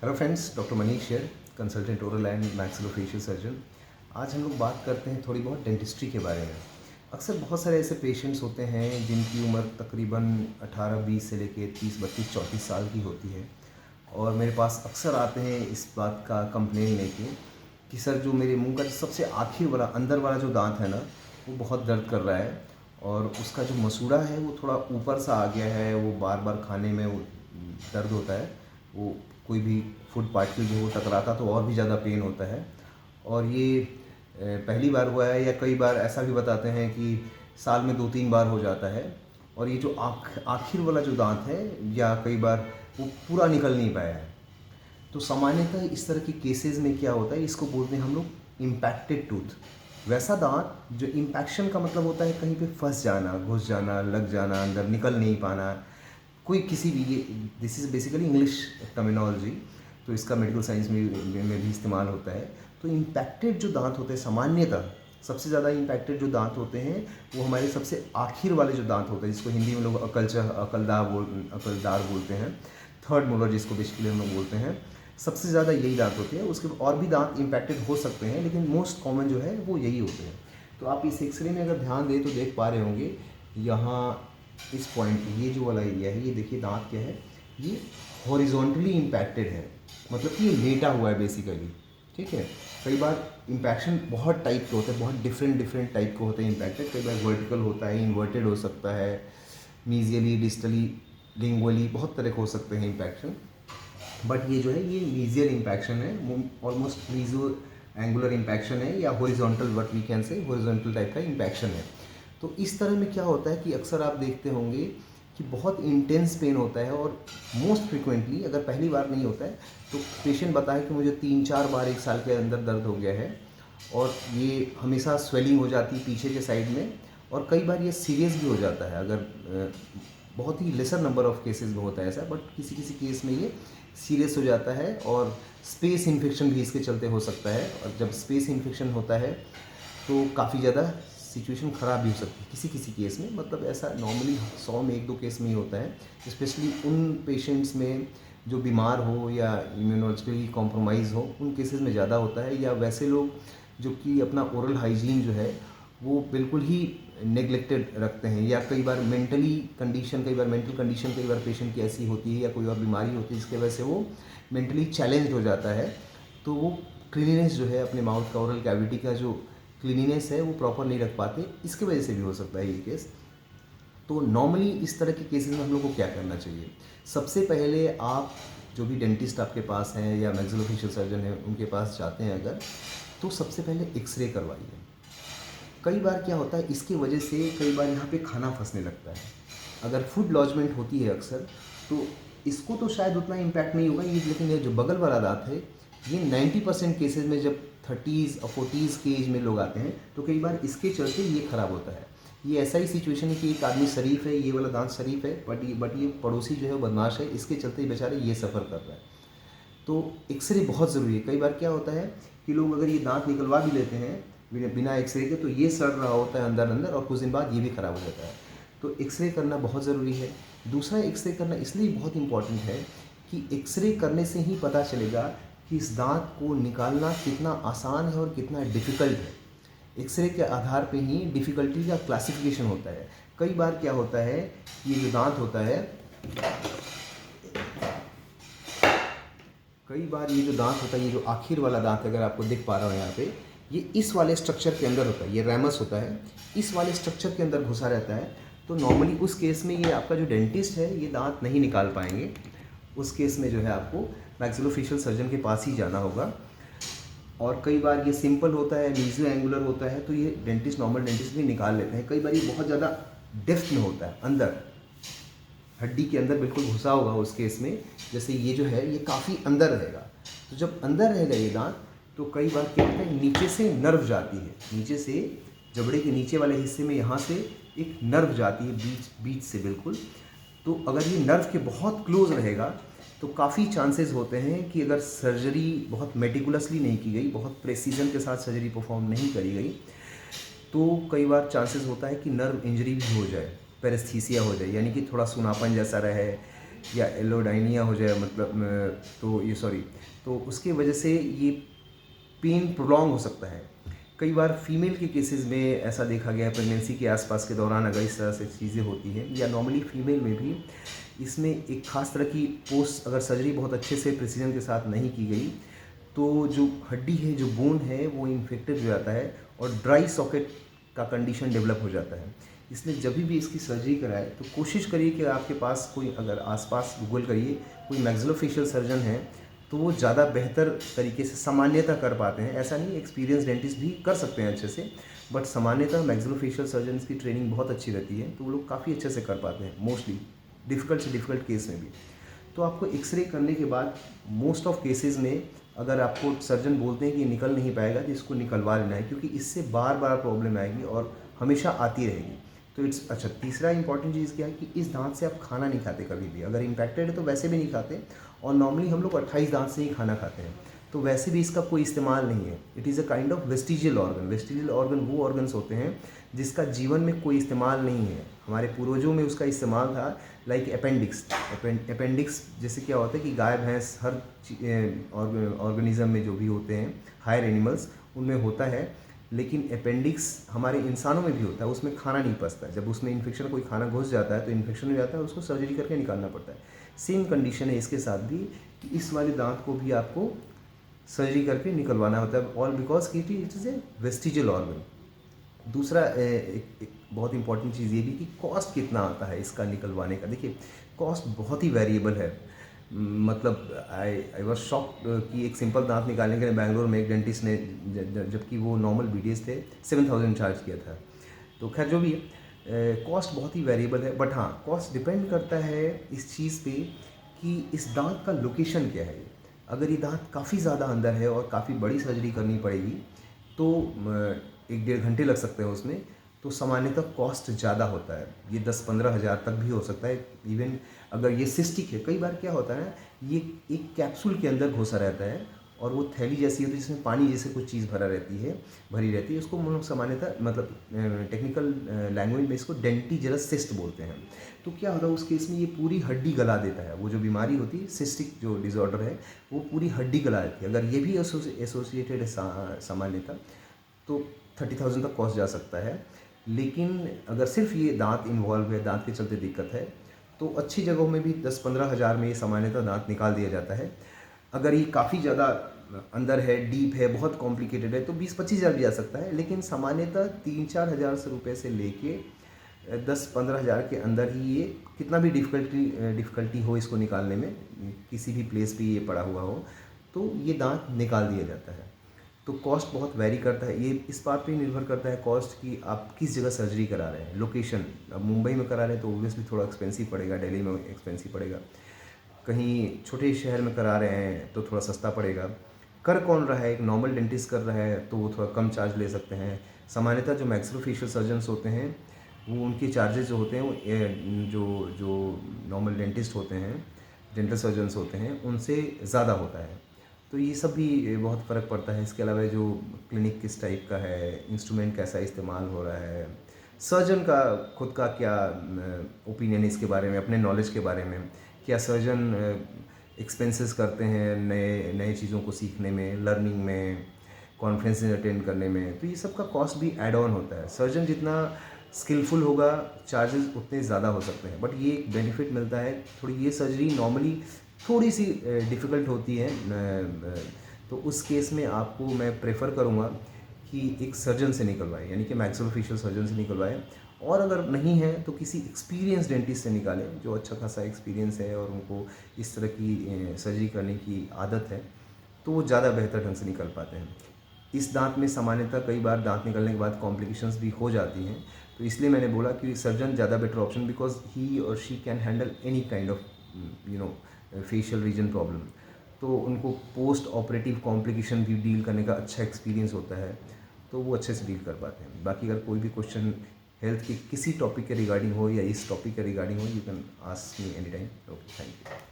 Hello friends, doctor Manish है, consultant oral and maxillofacial surgeon. आज हम लोग बात करते हैं थोड़ी बहुत डेंटिस्ट्री के बारे में। अक्सर बहुत सारे ऐसे पेशेंट्स होते हैं जिनकी उम्र तकरीबन 18-20 से लेके 30-32-34 साल की होती है और मेरे पास अक्सर आते हैं इस बात का कंप्लेन लेके कि सर जो मेरे मुंह का सबसे आखिर वाला अंदर वाला जो दांत है ना, वो बहुत दर्द कर रहा है और उसका जो मसूड़ा है वो थोड़ा ऊपर सा आ गया है। वो बार बार खाने में वो दर्द होता है। वो कोई भी फूड पार्टिकल जो वो टकराता तो और भी ज़्यादा पेन होता है। और ये पहली बार हुआ है या कई बार ऐसा भी बताते हैं कि साल में 2-3 बार हो जाता है। और ये जो आखिर वाला जो दांत है या कई बार वो पूरा निकल नहीं पाया है। तो सामान्यतः इस तरह के केसेस में क्या होता है, इसको बोलते हैं हम लोग इम्पैक्टेड टूथ। वैसा दांत जो इम्पैक्शन का मतलब होता है कहीं पे फंस जाना, घुस जाना, लग जाना, अंदर निकल नहीं पाना, कोई किसी भी, ये this is basically English terminology, तो इसका मेडिकल साइंस में भी इस्तेमाल होता है। तो इम्पैक्टेड जो दांत होते हैं सामान्यतः सबसे ज़्यादा इम्पैक्टेड जो दांत होते हैं वो हमारे सबसे आखिर वाले जो दांत होते हैं, जिसको हिंदी में लोग अकलदार बोलते हैं, थर्ड मोलर जिसको बेसिकली हम लोग बोलते हैं, सबसे ज़्यादा यही दांत होते हैं। उसके और भी दांत इम्पैक्टेड हो सकते हैं लेकिन मोस्ट कॉमन जो है वो यही होते हैं। तो आप इस एक्सरे में अगर ध्यान दें तो देख पा रहे होंगे यहाँ इस पॉइंट पे ये जो वाला एरिया है, ये देखिए दांत क्या है, ये हॉरिजॉन्टली इम्पैक्टेड है, मतलब कि ये लेटा हुआ है बेसिकली। ठीक है, कई बार इम्पैक्शन बहुत टाइप के होते हैं, बहुत डिफरेंट टाइप के होते हैं इम्पैक्टेड। कई बार वर्टिकल होता है, इन्वर्टेड हो सकता है, मीजियली, डिस्टली, लिंगुअली, बहुत तरह के हो सकते हैं इम्पैक्शन। बट ये जो है ये मीजियल इम्पैक्शन है, ऑलमोस्ट मीजो एंगुलर इम्पैक्शन है या horizontal, what we can say horizontal type का इम्पैक्शन है। तो इस तरह में क्या होता है कि अक्सर आप देखते होंगे कि बहुत इंटेंस पेन होता है और मोस्ट फ्रिक्वेंटली अगर पहली बार नहीं होता है तो पेशेंट बताए कि मुझे 3-4 बार 1 साल के अंदर दर्द हो गया है और ये हमेशा स्वेलिंग हो जाती है पीछे के साइड में, और कई बार ये सीरियस भी हो जाता है। अगर बहुत ही लेसर नंबर ऑफ केसेस में होता है ऐसा, बट किसी किसी केस में ये सीरियस हो जाता है और स्पेस इन्फेक्शन भी इसके चलते हो सकता है। और जब स्पेस इन्फेक्शन होता है तो काफ़ी ज़्यादा सिचुएशन ख़राब भी हो सकती है किसी किसी केस में। मतलब ऐसा नॉर्मली 100 में 1-2 केस में ही होता है, स्पेशली उन पेशेंट्स में जो बीमार हो या इम्यूनोलॉजिकली कॉम्प्रोमाइज़ हो, उन केसेस में ज़्यादा होता है। या वैसे लोग जो कि अपना ओरल हाइजीन जो है वो बिल्कुल ही नेग्लेक्टेड रखते हैं, या कई बार मेंटली कंडीशन, कई बार मेंटल कंडीशन कई बार पेशेंट की ऐसी होती है या कोई और बीमारी होती है जिसकी वजह से वो मेंटली चैलेंज हो जाता है। तो वो क्लीनिनेस जो है अपने माउथ का, ओरल कैविटी का जो क्लीनिनेस है वो प्रॉपर नहीं रख पाते, इसके वजह से भी हो सकता है ये केस। तो नॉर्मली इस तरह के केसेस में हम लोग को क्या करना चाहिए? सबसे पहले आप जो भी डेंटिस्ट आपके पास हैं या मैक्सिलोफेशियल सर्जन है उनके पास जाते हैं अगर, तो सबसे पहले एक्सरे करवाइए। कई बार क्या होता है इसकी वजह से कई बार यहाँ पे खाना फंसने लगता है। अगर फूड लॉजमेंट होती है अक्सर, तो इसको तो शायद उतना इम्पैक्ट नहीं होगा ये, लेकिन ये जो बगल वाला दांत है ये 90% केसेस में जब 30s और 40s के एज में लोग आते हैं तो कई बार इसके चलते ये ख़राब होता है। ये ऐसा ही सिचुएशन है कि एक आदमी शरीफ है, ये वाला दांत शरीफ है, बट ये पड़ोसी जो है वो बदमाश है, इसके चलते बेचारे ये सफ़र कर रहा है। तो एक्सरे बहुत ज़रूरी है। कई बार क्या होता है कि लोग अगर ये दांत निकलवा भी लेते हैं बिना एक्सरे के तो ये सड़ रहा होता है अंदर अंदर और कुछ दिन बाद ये भी ख़राब हो जाता है। तो एक्सरे करना बहुत ज़रूरी है। दूसरा, एक्सरे करना इसलिए बहुत इम्पॉर्टेंट है कि एक्सरे करने से ही पता चलेगा कि इस दांत को निकालना कितना आसान है और कितना डिफ़िकल्ट है। एक्सरे के आधार पे ही डिफ़िकल्टी का क्लासिफिकेशन होता है। कई बार क्या होता है, ये जो दांत होता है, कई बार ये जो दांत होता है, ये जो आखिर वाला दांत अगर आपको दिख पा रहा हो यहाँ पे, ये इस वाले स्ट्रक्चर के अंदर होता है, ये रैमस होता है, इस वाले स्ट्रक्चर के अंदर घुसा रहता है। तो नॉर्मली उस केस में ये आपका जो डेंटिस्ट है ये दांत नहीं निकाल पाएंगे। उस केस में जो है आपको मैक्सिलोफेशियल सर्जन के पास ही जाना होगा। और कई बार ये सिंपल होता है, मीजियो एंगुलर होता है, तो ये डेंटिस्ट, नॉर्मल डेंटिस्ट भी निकाल लेते हैं। कई बार ये बहुत ज़्यादा डेप्थ में होता है, अंदर हड्डी के अंदर बिल्कुल घुसा होगा। उस केस में जैसे ये जो है ये काफ़ी अंदर रहेगा, तो जब अंदर रहेगा ये दांत तो कई बार क्या होता है नीचे से नर्व जाती है, नीचे से जबड़े के नीचे वाले हिस्से में यहाँ से एक नर्व जाती है बीच से बिल्कुल। तो अगर ये नर्व के बहुत क्लोज रहेगा तो काफ़ी चांसेस होते हैं कि अगर सर्जरी बहुत मेटिकुलसली नहीं की गई, बहुत प्रेसिजन के साथ सर्जरी परफॉर्म नहीं करी गई, तो कई बार चांसेस होता है कि नर्व इंजरी भी हो जाए, पेरेस्थीसिया हो जाए, यानी कि थोड़ा सुनापन जैसा रहे या एलोडाइनिया हो जाए, मतलब तो उसके वजह से ये पेन प्रोलॉन्ग हो सकता है। कई बार फीमेल के केसेस में ऐसा देखा गया है, प्रेगनेंसी के आसपास के दौरान अगर इस तरह से चीज़ें होती हैं, या नॉर्मली फीमेल में भी इसमें एक खास तरह की पोस्ट अगर सर्जरी बहुत अच्छे से प्रिसीजन के साथ नहीं की गई तो जो हड्डी है, जो बोन है, वो इन्फेक्टेड हो जाता है और ड्राई सॉकेट का कंडीशन डेवलप हो जाता है। इसलिए जब भी इसकी सर्जरी कराए तो कोशिश करिए कि आपके पास कोई, अगर आसपास गूगल करिए, कोई मैक्सिलोफेशियल सर्जन है तो वो ज़्यादा बेहतर तरीके से सामान्यतः कर पाते हैं। ऐसा नहीं, एक्सपीरियंस डेंटिस्ट भी कर सकते हैं अच्छे से, बट सामान्यतः मैक्सिलोफेशियल सर्जन्स की ट्रेनिंग बहुत अच्छी रहती है, तो वो लोग काफ़ी अच्छे से कर पाते हैं मोस्टली, डिफ़िकल्ट से डिफ़िकल्ट केस में भी। तो आपको एक्सरे करने के बाद मोस्ट ऑफ केसेस में अगर आपको सर्जन बोलते हैं कि निकल नहीं पाएगा तो इसको निकलवा लेना है, क्योंकि इससे बार बार प्रॉब्लम आएगी और हमेशा आती रहेगी। तो इट्स अच्छा, तीसरा इंपॉर्टेंट चीज़ क्या है कि इस दांत से आप खाना नहीं खाते कभी भी। अगर इम्पैक्टेड है तो वैसे भी नहीं खाते, और नॉर्मली हम लोग 28 दांत से ही खाना खाते हैं, तो वैसे भी इसका कोई इस्तेमाल नहीं है। It is a kind of vestigial organ. Vestigial organ वो ऑर्गन्स होते हैं जिसका जीवन में कोई इस्तेमाल नहीं है। हमारे पूर्वजों में उसका इस्तेमाल था, लाइक अपेंडिक्स। अपेंडिक्स जैसे क्या होता है कि गाय भैंस हर ऑर्गेनिज्म में जो भी होते हैं, हायर एनिमल्स, उनमें होता है, लेकिन अपेंडिक्स हमारे इंसानों में भी होता है, उसमें खाना नहीं पचता है। जब उसमें इन्फेक्शन, कोई खाना घुस जाता है तो इन्फेक्शन हो जाता है, उसको सर्जरी करके निकालना पड़ता है। सेम कंडीशन है इसके साथ भी, कि इस वाले दांत को भी आपको सर्जरी करके निकलवाना होता है, ऑल बिकॉज कि it is a vestigial organ. दूसरा एक बहुत इंपॉर्टेंट चीज़ ये भी कि कॉस्ट कितना आता है इसका निकलवाने का। देखिए, कॉस्ट बहुत ही वेरिएबल है। मतलब आई वॉज शॉक कि एक सिंपल दांत निकालने के लिए बैंगलोर में एक डेंटिस्ट ने, जबकि वो नॉर्मल BDS थे, 7,000 चार्ज किया था। तो खैर जो भी है, कॉस्ट बहुत ही वेरिएबल है, बट हाँ, कॉस्ट डिपेंड करता है इस चीज़ पे कि इस दांत का लोकेशन क्या है। अगर ये दांत काफ़ी ज़्यादा अंदर है और काफ़ी बड़ी सर्जरी करनी पड़ेगी तो 1-1.5 घंटे लग सकते हैं उसमें, तो सामान्यतः कॉस्ट ज़्यादा होता है। ये 10-15 हज़ार तक भी हो सकता है। इवन अगर ये सिस्टिक है, कई बार क्या होता है, ये एक कैप्सूल के अंदर घुसा रहता है और वो थैली जैसी होती है जिसमें पानी जैसे कुछ चीज़ भरी रहती है। उसको हम लोग सामान्यतः, मतलब टेक्निकल लैंग्वेज में इसको डेंटिजरस सिस्ट बोलते हैं। तो क्या होता है उस केस में, ये पूरी हड्डी गला देता है। वो जो बीमारी होती है, सिस्टिक जो डिसऑर्डर है, वो पूरी हड्डी गला देती है। अगर ये भी एसोसिएटेड है सामान्यतः, तो 30,000 तक कॉस्ट जा सकता है। लेकिन अगर सिर्फ ये दांत इन्वॉल्व है, दांत के चलते दिक्कत है, तो अच्छी जगहों में भी 10-15 हज़ार में ये सामान्यतः दांत निकाल दिया जाता है। अगर ये काफ़ी ज़्यादा अंदर है, डीप है, बहुत कॉम्प्लिकेटेड है, तो 20-25 हज़ार भी आ सकता है। लेकिन सामान्यतः 3-4 हज़ार से रुपये से लेके 10-15 हज़ार के अंदर ही ये, कितना भी डिफ़िकल्टी हो इसको निकालने में, किसी भी प्लेस पे ये पड़ा हुआ हो, तो ये दांत निकाल दिया जाता है। तो कॉस्ट बहुत वेरी करता है। ये इस बात पे निर्भर करता है कॉस्ट कि आप किस जगह सर्जरी करा रहे हैं, लोकेशन। अब मुंबई में करा रहे हैं तो ऑब्वियसली थोड़ा एक्सपेंसिव पड़ेगा, दिल्ली में एक्सपेंसिव पड़ेगा। कहीं छोटे शहर में करा रहे हैं तो थोड़ा सस्ता पड़ेगा। कर कौन रहा है, एक नॉर्मल डेंटिस्ट कर रहा है तो वो थोड़ा कम चार्ज ले सकते हैं। सामान्यतः जो मैक्सिलोफेशियल सर्जन्स होते हैं, वो उनके चार्जेस जो होते हैं, वो जो नॉर्मल डेंटिस्ट होते हैं, डेंटल सर्जन्स होते हैं, उनसे ज़्यादा होता है। तो ये सब भी बहुत फ़र्क पड़ता है। इसके अलावा जो क्लिनिक किस टाइप का है, इंस्ट्रूमेंट कैसा इस्तेमाल हो रहा है, सर्जन का खुद का क्या ओपिनियन है इसके बारे में, अपने नॉलेज के बारे में, क्या सर्जन एक्सपेंसेस करते हैं नए नए चीज़ों को सीखने में, लर्निंग में, कॉन्फ्रेंसेस अटेंड करने में, तो ये सब का कॉस्ट भी ऐड ऑन होता है। सर्जन जितना स्किलफुल होगा, चार्जेस उतने ज़्यादा हो सकते हैं, बट ये एक बेनिफिट मिलता है। थोड़ी ये सर्जरी नॉर्मली थोड़ी सी डिफ़िकल्ट होती है, तो उस केस में आपको मैं प्रेफर करूँगा कि एक सर्जन से निकलवाएं, यानी कि मैक्सिलोफेशियल सर्जन से निकलवाएं। और अगर नहीं है तो किसी एक्सपीरियंस डेंटिस्ट से निकालें, जो अच्छा खासा एक्सपीरियंस है और उनको इस तरह की सर्जरी करने की आदत है, तो वो ज़्यादा बेहतर ढंग से निकल पाते हैं। इस दांत में सामान्यतः कई बार दांत निकलने के बाद कॉम्प्लिकेशंस भी हो जाती हैं, तो इसलिए मैंने बोला कि सर्जन ज़्यादा बेटर ऑप्शन, बिकॉज ही और she can handle any kind of facial region problem. तो उनको पोस्ट ऑपरेटिव कॉम्प्लिकेशन भी डील करने का अच्छा एक्सपीरियंस होता है, तो वो अच्छे से डील कर पाते हैं। बाकी अगर कोई भी क्वेश्चन हेल्थ के किसी टॉपिक के रिगार्डिंग हो या इस टॉपिक के रिगार्डिंग हो, you can ask me any time. Okay, thank you.